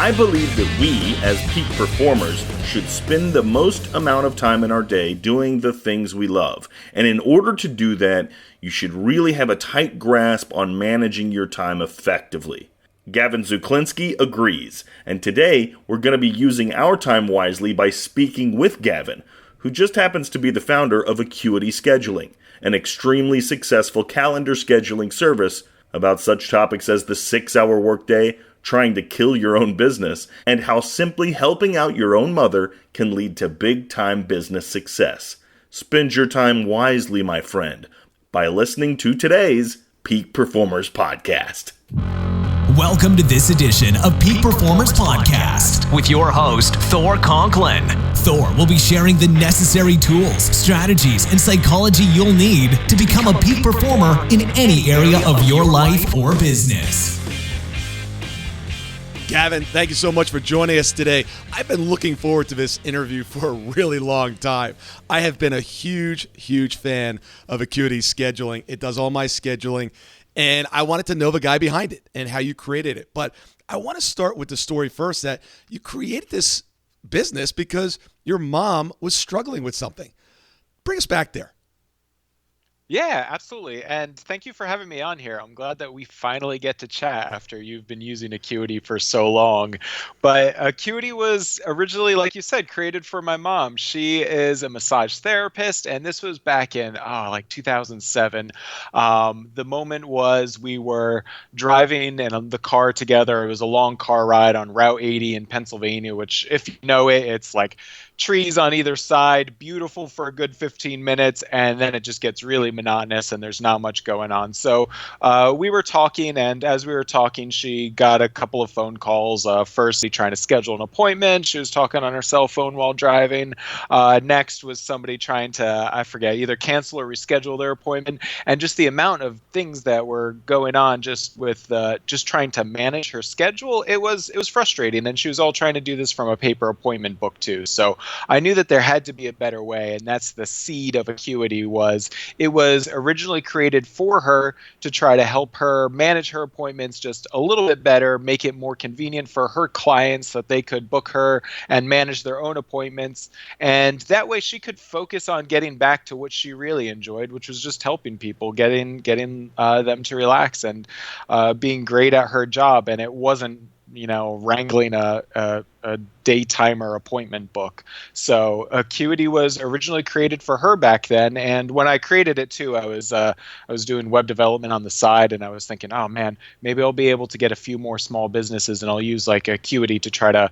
I believe that we, as peak performers, should spend the most amount of time in our day doing the things we love. And in order to do that, you should really have a tight grasp on managing your time effectively. Gavin Zuchlinski agrees, and today we're going to be using our time wisely by speaking with Gavin, who just happens to be the founder of Acuity Scheduling, an extremely successful calendar scheduling service about such topics as the 6-hour workday, trying to kill your own business, and how simply helping out your own mother can lead to big-time business success. Spend your time wisely, my friend, by listening to today's Peak Performers Podcast. Welcome to this edition of Peak Performers Podcast with your host, Thor Conklin. Thor will be sharing the necessary tools, strategies, and psychology you'll need to become a peak performer in any area of your life or business. Gavin, thank you so much for joining us today. I've been looking forward to this interview for a really long time. I have been a huge fan of Acuity Scheduling. It does all my scheduling, and I wanted to know the guy behind it and how you created it. But I want to start with the story first, that you created this business because your mom was struggling with something. Bring us back there. Yeah, absolutely. And thank you for having me on here. I'm glad that we finally get to chat after you've been using Acuity for so long. But Acuity was originally, like you said, created for my mom. She is a massage therapist, and this was back in 2007. The moment was we were driving in the car together. It was a long car ride on Route 80 in Pennsylvania, which, if you know it, it's like trees on either side, beautiful for a good 15 minutes, and then it just gets really monotonous and there's not much going on. So we were talking, and as we were talking, she got a couple of phone calls. Firstly, trying to schedule an appointment. She was talking on her cell phone while driving. Next was somebody trying to, I forget, either cancel or reschedule their appointment. And just the amount of things that were going on just with just trying to manage her schedule, it was frustrating. And she was all trying to do this from a paper appointment book too. So I knew that there had to be a better way, and that's the seed of Acuity. It was originally created for her to try to help her manage her appointments just a little bit better, make it more convenient for her clients that they could book her and manage their own appointments. And that way she could focus on getting back to what she really enjoyed, which was just helping people, getting them to relax and being great at her job. And it wasn't, wrangling a daytimer appointment book. So Acuity was originally created for her back then. And when I created it too, I was doing web development on the side, and I was thinking, oh man, maybe I'll be able to get a few more small businesses, and I'll use like Acuity to try to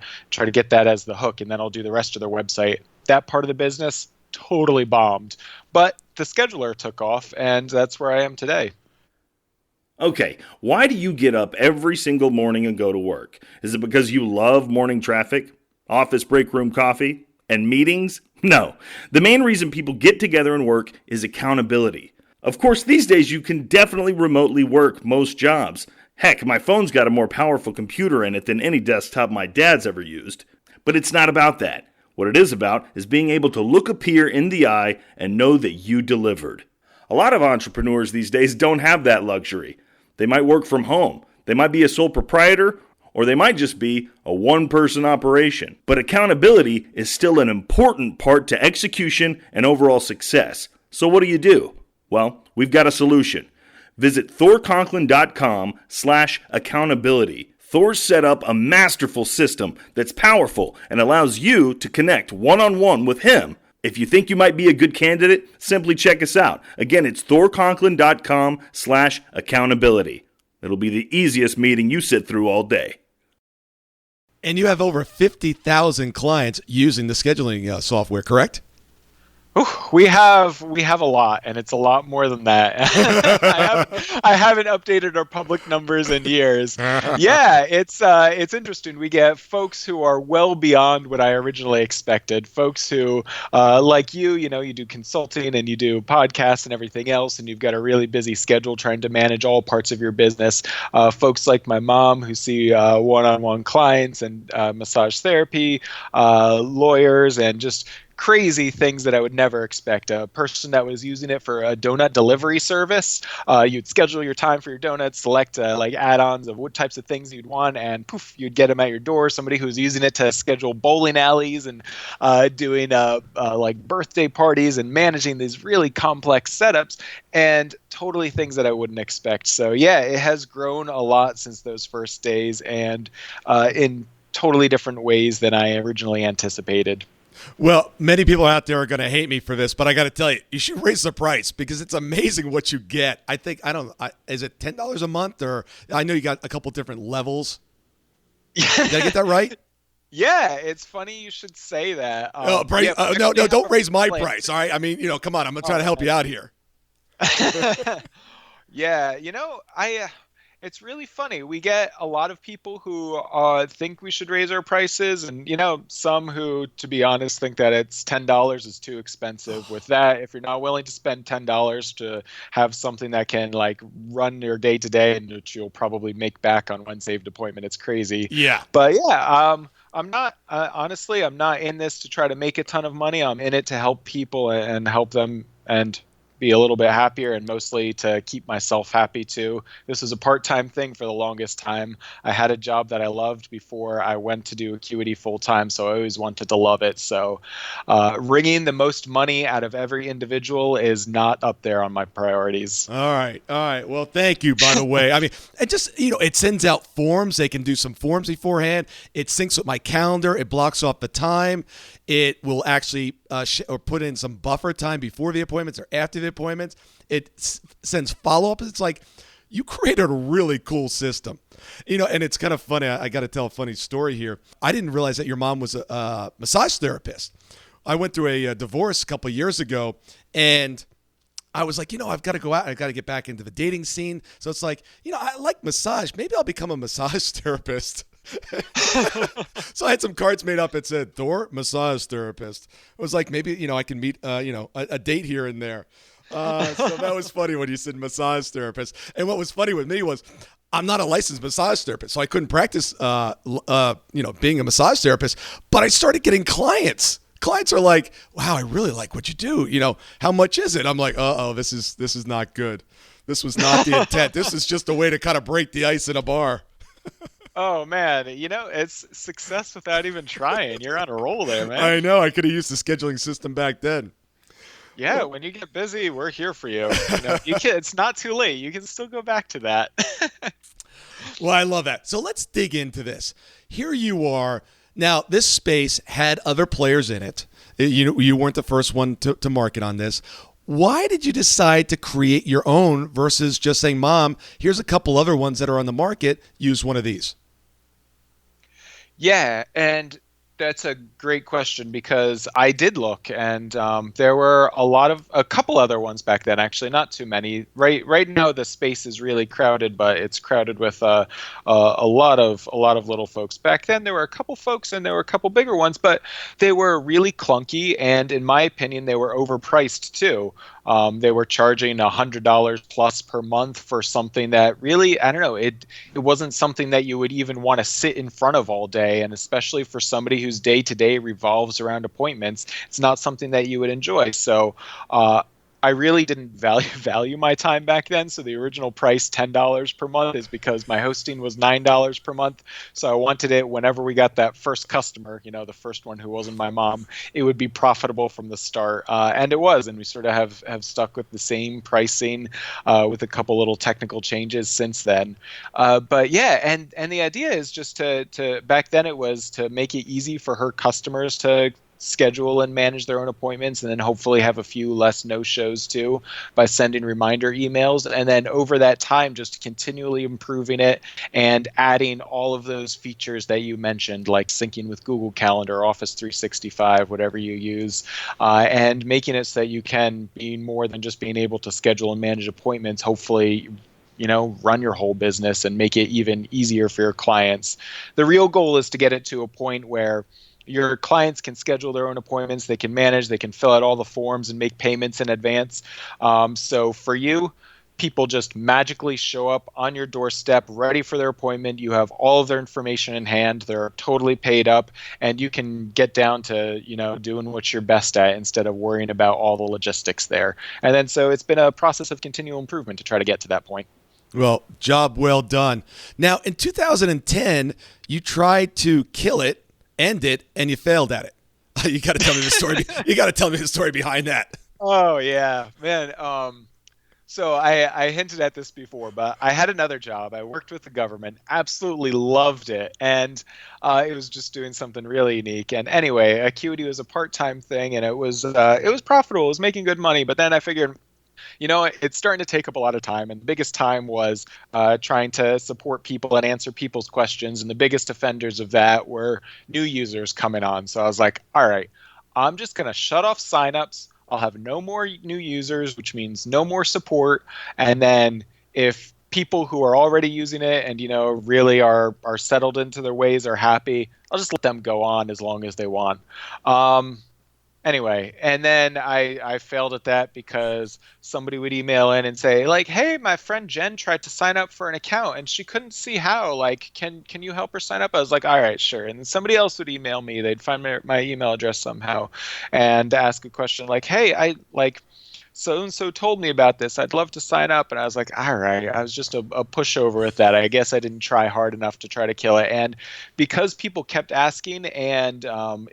get that as the hook, and then I'll do the rest of their website. That part of the business totally bombed, but the scheduler took off, and that's where I am today. Okay, why do you get up every single morning and go to work? Is it because you love morning traffic, office break room coffee, and meetings? No. The main reason people get together and work is accountability. Of course, these days you can definitely remotely work most jobs. Heck, my phone's got a more powerful computer in it than any desktop my dad's ever used. But it's not about that. What it is about is being able to look a peer in the eye and know that you delivered. A lot of entrepreneurs these days don't have that luxury. They might work from home, they might be a sole proprietor, or they might just be a one-person operation. But accountability is still an important part to execution and overall success. So what do? Well, we've got a solution. Visit thorconklin.com/accountability. Thor's set up a masterful system that's powerful and allows you to connect one-on-one with him. If you think you might be a good candidate, simply check us out. Again, it's thorconklin.com/accountability. It'll be the easiest meeting you sit through all day. And you have over 50,000 clients using the scheduling software, correct? Ooh, we have a lot, and it's a lot more than that. I haven't updated our public numbers in years. Yeah, it's interesting. We get folks who are well beyond what I originally expected. Folks who, like you do consulting and you do podcasts and everything else, and you've got a really busy schedule trying to manage all parts of your business. Folks like my mom who see one-on-one clients and massage therapy, lawyers, and just crazy things that I would never expect. A person that was using it for a donut delivery service, you'd schedule your time for your donuts, select like add-ons of what types of things you'd want, and poof, you'd get them at your door. Somebody who's using it to schedule bowling alleys and doing like birthday parties and managing these really complex setups, and totally things that I wouldn't expect. So yeah, it has grown a lot since those first days, and in totally different ways than I originally anticipated. Well, many people out there are going to hate me for this, but I got to tell you, you should raise the price because it's amazing what you get. I think, is it $10 a month, or I know you got a couple different levels. Did I get that right? Yeah, it's funny you should say that. No, don't raise my price. All right. I mean, come on. I'm going to try to help you out here. Yeah, it's really funny. We get a lot of people who think we should raise our prices, and some who, to be honest, think that it's $10 is too expensive. With that, if you're not willing to spend $10 to have something that can like run your day to day and which you'll probably make back on one saved appointment, it's crazy. Yeah. But yeah, I'm not honestly, I'm not in this to try to make a ton of money. I'm in it to help people and help them and be a little bit happier, and mostly to keep myself happy too. This was a part-time thing for the longest time. I had a job that I loved before I went to do Acuity full-time, so I always wanted to love it. So wringing the most money out of every individual is not up there on my priorities. All right. Well, thank you, by the way. I mean, and just, it sends out forms. They can do some forms beforehand. It syncs with my calendar. It blocks off the time. It will actually or put in some buffer time before the appointments or after the appointments. It sends follow-ups. It's like you created a really cool system. And it's kind of funny. I got to tell a funny story here. I didn't realize that your mom was a massage therapist. I went through a divorce a couple of years ago, and I was like, I've got to go out. I've got to get back into the dating scene. So it's like, I like massage. Maybe I'll become a massage therapist. So I had some cards made up that said Thor, massage therapist. It was like, maybe, I can meet, a date here and there. So that was funny when you said massage therapist. And what was funny with me was I'm not a licensed massage therapist, so I couldn't practice, being a massage therapist, but I started getting clients. Clients are like, wow, I really like what you do. How much is it? I'm like, this is not good. This was not the intent. This is just a way to kind of break the ice in a bar. Oh, man. It's success without even trying. You're on a roll there, man. I know. I could have used the scheduling system back then. Yeah, when you get busy, we're here for you. It's not too late. You can still go back to that. Well, I love that. So let's dig into this. Here you are. Now, this space had other players in it. You weren't the first one to market on this. Why did you decide to create your own versus just saying, Mom, here's a couple other ones that are on the market. Use one of these. Yeah, and that's a great question, because I did look, and there were a couple other ones back then. Actually, not too many. Right now, the space is really crowded, but it's crowded with a lot of little folks. Back then, there were a couple folks, and there were a couple bigger ones, but they were really clunky, and in my opinion, they were overpriced too. They were charging $100 plus per month for something that really, I don't know, it wasn't something that you would even want to sit in front of all day. And especially for somebody whose day to day revolves around appointments, it's not something that you would enjoy. So I really didn't value my time back then. So the original price, $10 per month, is because my hosting was $9 per month. So I wanted it whenever we got that first customer, the first one who wasn't my mom, it would be profitable from the start. And it was. And we sort of have stuck with the same pricing with a couple little technical changes since then. But yeah, and the idea is just to back then it was to make it easy for her customers to schedule and manage their own appointments, and then hopefully have a few less no-shows too by sending reminder emails. And then over that time, just continually improving it and adding all of those features that you mentioned, like syncing with Google Calendar, Office 365, whatever you use, and making it so that you can be more than just being able to schedule and manage appointments, hopefully run your whole business and make it even easier for your clients. The real goal is to get it to a point where your clients can schedule their own appointments, they can manage, they can fill out all the forms and make payments in advance. So for you, people just magically show up on your doorstep ready for their appointment. You have all of their information in hand. They're totally paid up, and you can get down to, doing what you're best at instead of worrying about all the logistics there. And then so it's been a process of continual improvement to try to get to that point. Well, job well done. Now, in 2010, you tried to kill it, end it, and you failed at it. You got to tell me the story. You got to tell me the story behind that. Oh yeah, man. So I hinted at this before, but I had another job. I worked with the government, absolutely loved it, and it was just doing something really unique. And anyway, Acuity was a part-time thing, and it was profitable. It was making good money. But then I figured, it's starting to take up a lot of time, and the biggest time was trying to support people and answer people's questions. And the biggest offenders of that were new users coming on. So I was like, all right, I'm just gonna shut off signups. I'll have no more new users, which means no more support. And then if people who are already using it and, really are settled into their ways, are happy, I'll just let them go on as long as they want. Anyway, and then I failed at that because somebody would email in and say, like, hey, my friend Jen tried to sign up for an account and she couldn't see how. Like, can you help her sign up? I was like, all right, sure. And then somebody else would email me. They'd find my email address somehow and ask a question like, hey, so-and-so told me about this. I'd love to sign up. And I was like, all right, I was just a pushover at that. I guess I didn't try hard enough to try to kill it. And because people kept asking and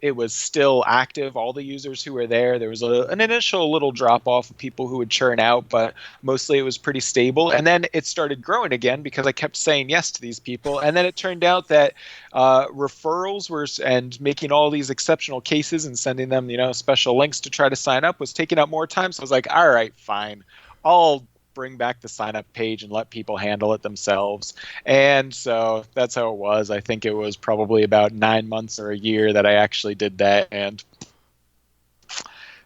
it was still active, all the users who were there was an initial little drop off of people who would churn out, but mostly it was pretty stable. And then it started growing again because I kept saying yes to these people. And then it turned out that referrals and making all these exceptional cases and sending them, special links to try to sign up was taking up more time. So I was like, all right, fine. I'll bring back the sign up page and let people handle it themselves. And so that's how it was. I think it was probably about 9 months or a year that I actually did that. And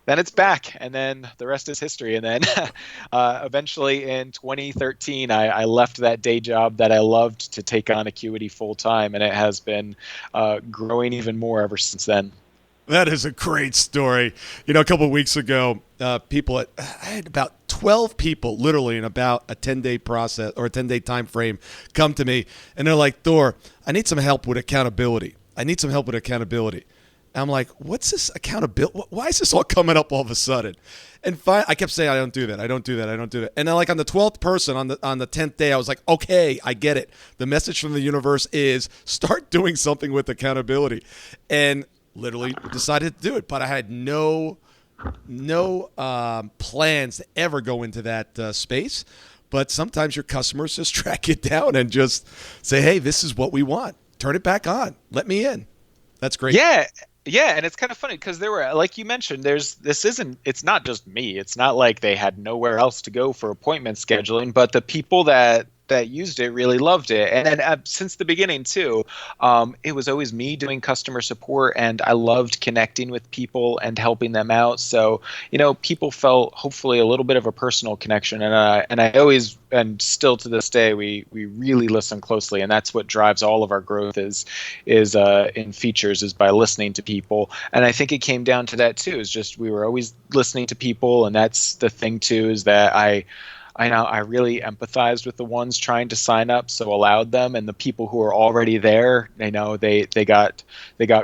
then it's back, and then the rest is history. And then eventually in 2013, I left that day job that I loved to take on Acuity full time, and it has been growing even more ever since then. That is a great story. A couple of weeks ago, I had about 12 people literally in about a 10-day process or a 10-day time frame come to me, and they're like, Thor, I need some help with accountability. I'm like, what's this accountability? Why is this all coming up all of a sudden? And I kept saying, I don't do that. And then, like, on the 12th person, on the 10th day, I was like, okay, I get it. The message from the universe is start doing something with accountability. And literally decided to do it. But I had no plans to ever go into that space. But sometimes your customers just track you down and just say, hey, this is what we want. Turn it back on. Let me in. That's great. Yeah, and it's kind of funny because there were, like you mentioned, it's not just me. It's not like they had nowhere else to go for appointment scheduling, but the people that used it really loved it. And then since the beginning too, it was always me doing customer support, and I loved connecting with people and helping them out. So, people felt hopefully a little bit of a personal connection, and I always, and still to this day, we really listen closely, and that's what drives all of our growth is in features, is by listening to people. And I think it came down to that too, is just we were always listening to people, and that's the thing too, is that I really empathized with the ones trying to sign up, so allowed them, and the people who are already there, they got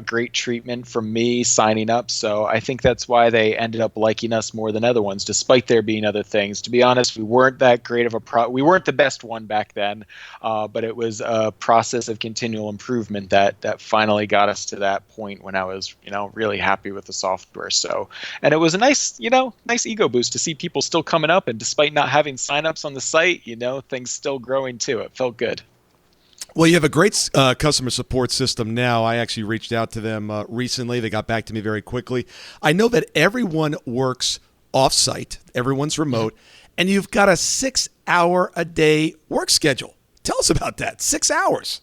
great treatment from me signing up. So I think that's why they ended up liking us more than other ones, despite there being other things. To be honest, we weren't that great of we weren't the best one back then, but it was a process of continual improvement that finally got us to that point when I was, really happy with the software. So, and it was a nice ego boost to see people still coming up, and despite not having signups on the site, things still growing too. It felt good. Well, you have a great customer support system now. I actually reached out to them recently. They got back to me very quickly. I know that everyone works off-site. Everyone's remote. And you've got a 6-hour-a-day work schedule. Tell us about that. 6 hours.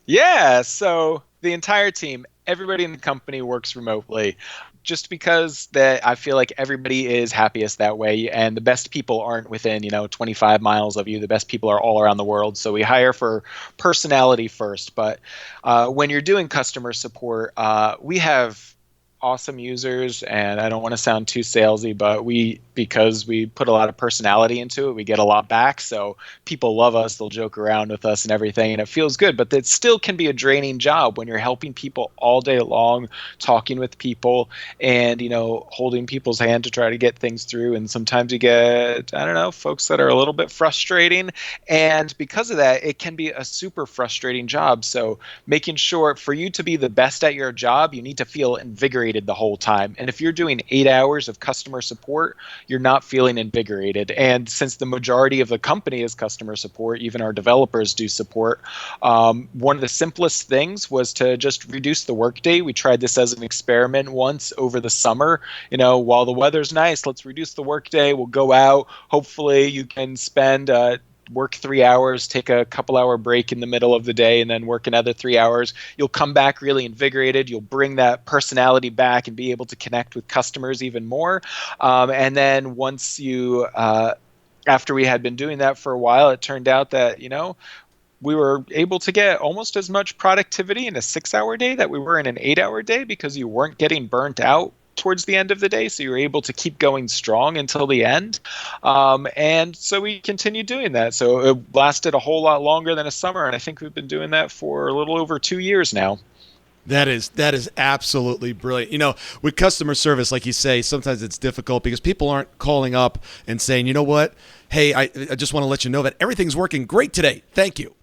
Yeah. So the entire team, everybody in the company works remotely. Just because that I feel like everybody is happiest that way, and the best people aren't within 25 miles of you. The best people are all around the world. So we hire for personality first. But when you're doing customer support, we have awesome users, and I don't want to sound too salesy, but we because we put a lot of personality into it, we get a lot back. So people love us, they'll joke around with us and everything, and it feels good. But it still can be a draining job when you're helping people all day long, talking with people, and holding people's hand to try to get things through. And sometimes you get, I don't know, folks that are a little bit frustrating, and because of that, it can be a super frustrating job. So making sure for you to be the best at your job, you need to feel invigorated the whole time. And if you're doing 8 hours of customer support, you're not feeling invigorated. And since the majority of the company is customer support, even our developers do support, one of the simplest things was to just reduce the workday. We tried this as an experiment once over the summer. While the weather's nice, let's reduce the workday. We'll go out. Hopefully you can spend work 3 hours, take a couple hour break in the middle of the day, and then work another 3 hours. You'll come back really invigorated. You'll bring that personality back and be able to connect with customers even more. And then once you, after we had been doing that for a while, it turned out that, we were able to get almost as much productivity in a 6-hour day that we were in an 8-hour day, because you weren't getting burnt out towards the end of the day, so you were able to keep going strong until the end. And so we continued doing that. So it lasted a whole lot longer than a summer, and I think we've been doing that for a little over 2 years now. That is absolutely brilliant. With customer service, like you say, sometimes it's difficult because people aren't calling up and saying, you know what, hey, I just want to let you know that everything's working great today. Thank you.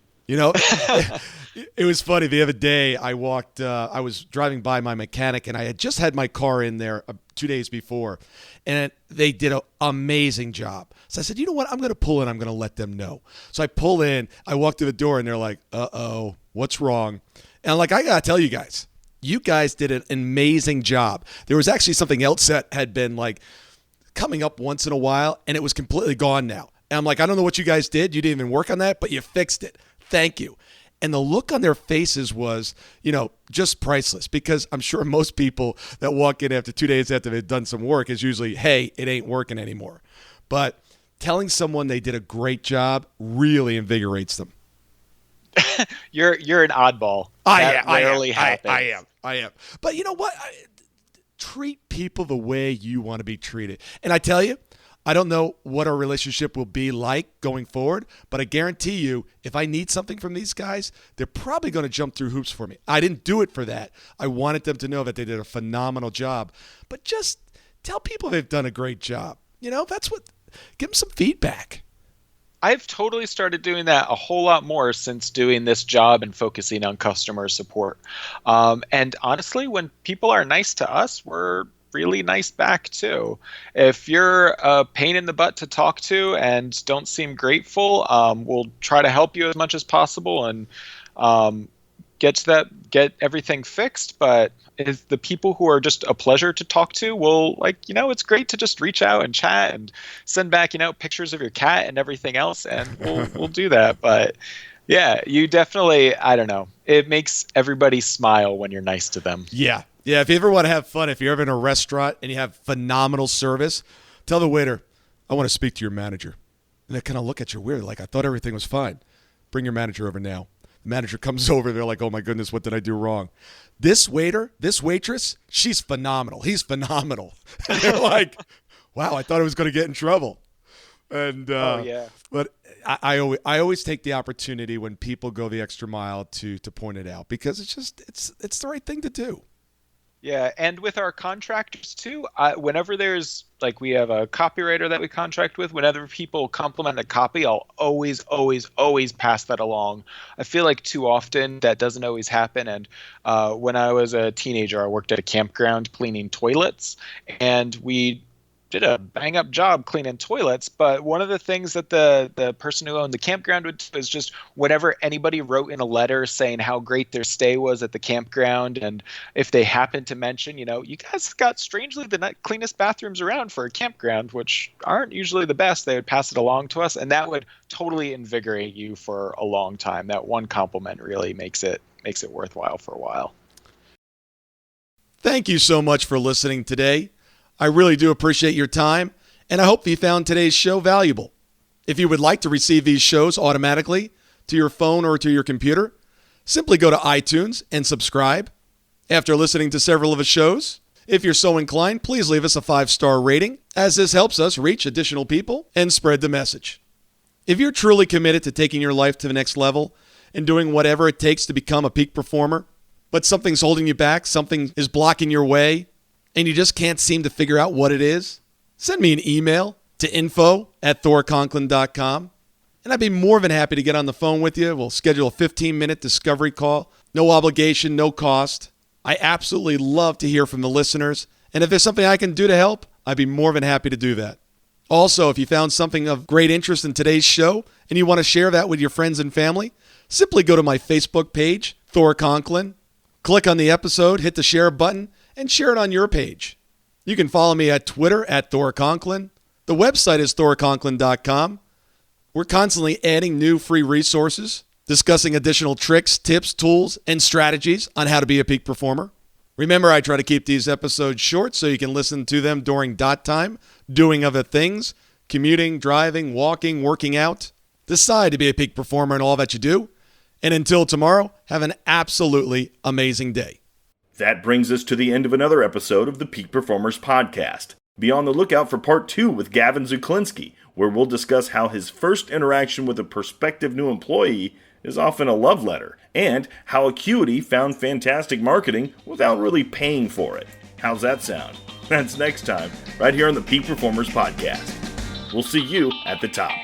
It was funny. The other day I was driving by my mechanic, and I had just had my car in there 2 days before, and they did an amazing job. So I said, you know what, I'm going to pull in. I'm going to let them know. So I pull in, I walk through the door, and they're like, uh-oh, what's wrong? And I'm like, I got to tell you guys did an amazing job. There was actually something else that had been like coming up once in a while, and it was completely gone now. And I'm like, I don't know what you guys did. You didn't even work on that, but you fixed it. Thank you. And the look on their faces was, just priceless, because I'm sure most people that walk in after 2 days after they've done some work is usually, hey, it ain't working anymore. But telling someone they did a great job really invigorates them. You're an oddball. That rarely happens. I am. But you know what? Treat people the way you want to be treated. And I tell you, I don't know what our relationship will be like going forward, but I guarantee you, if I need something from these guys, they're probably going to jump through hoops for me. I didn't do it for that. I wanted them to know that they did a phenomenal job. But just tell people they've done a great job. Give them some feedback. I've totally started doing that a whole lot more since doing this job and focusing on customer support. And honestly, when people are nice to us, we're really nice back too. If you're a pain in the butt to talk to and don't seem grateful, we'll try to help you as much as possible and get everything fixed. But if the people who are just a pleasure to talk to will, it's great to just reach out and chat and send back, pictures of your cat and everything else, and we'll do that. But yeah, you definitely, I don't know, it makes everybody smile when you're nice to them. Yeah, if you ever want to have fun, if you're ever in a restaurant and you have phenomenal service, tell the waiter, I want to speak to your manager. And they kind of look at you weird, like, I thought everything was fine. Bring your manager over now. The manager comes over, they're like, oh my goodness, what did I do wrong? This waitress, she's phenomenal. He's phenomenal. And they're like, wow, I thought I was going to get in trouble. And but I always take the opportunity when people go the extra mile to point it out, because it's the right thing to do. Yeah, and with our contractors too, whenever there's, we have a copywriter that we contract with, whenever people compliment a copy, I'll always, always, always pass that along. I feel like too often that doesn't always happen. And when I was a teenager, I worked at a campground cleaning toilets, and we did a bang up job cleaning toilets. But one of the things that the person who owned the campground would do is just whenever anybody wrote in a letter saying how great their stay was at the campground, and if they happened to mention, you guys got strangely the cleanest bathrooms around for a campground, which aren't usually the best, they would pass it along to us, and that would totally invigorate you for a long time. That one compliment really makes it worthwhile for a while. Thank you so much for listening today. I really do appreciate your time, and I hope you found today's show valuable. If you would like to receive these shows automatically to your phone or to your computer, simply go to iTunes and subscribe. After listening to several of the shows, If you're so inclined, please leave us a 5-star rating, as this helps us reach additional people and spread the message. If you're truly committed to taking your life to the next level and doing whatever it takes to become a peak performer, but something's holding you back, something is blocking your way, and you just can't seem to figure out what it is, send me an email to info@thorconklin.com, and I'd be more than happy to get on the phone with you. We'll schedule a 15-minute discovery call. No obligation, no cost. I absolutely love to hear from the listeners, and if there's something I can do to help, I'd be more than happy to do that. Also, if you found something of great interest in today's show and you want to share that with your friends and family, simply go to my Facebook page, Thor Conklin, click on the episode, hit the share button, and share it on your page. You can follow me at Twitter at Thor Conklin. The website is thorconklin.com. We're constantly adding new free resources, discussing additional tricks, tips, tools, and strategies on how to be a peak performer. Remember, I try to keep these episodes short so you can listen to them during dot time, doing other things, commuting, driving, walking, working out. Decide to be a peak performer in all that you do. And until tomorrow, have an absolutely amazing day. That brings us to the end of another episode of the Peak Performers Podcast. Be on the lookout for part 2 with Gavin Zuchlinski, where we'll discuss how his first interaction with a prospective new employee is often a love letter, and how Acuity found fantastic marketing without really paying for it. How's that sound? That's next time, right here on the Peak Performers Podcast. We'll see you at the top.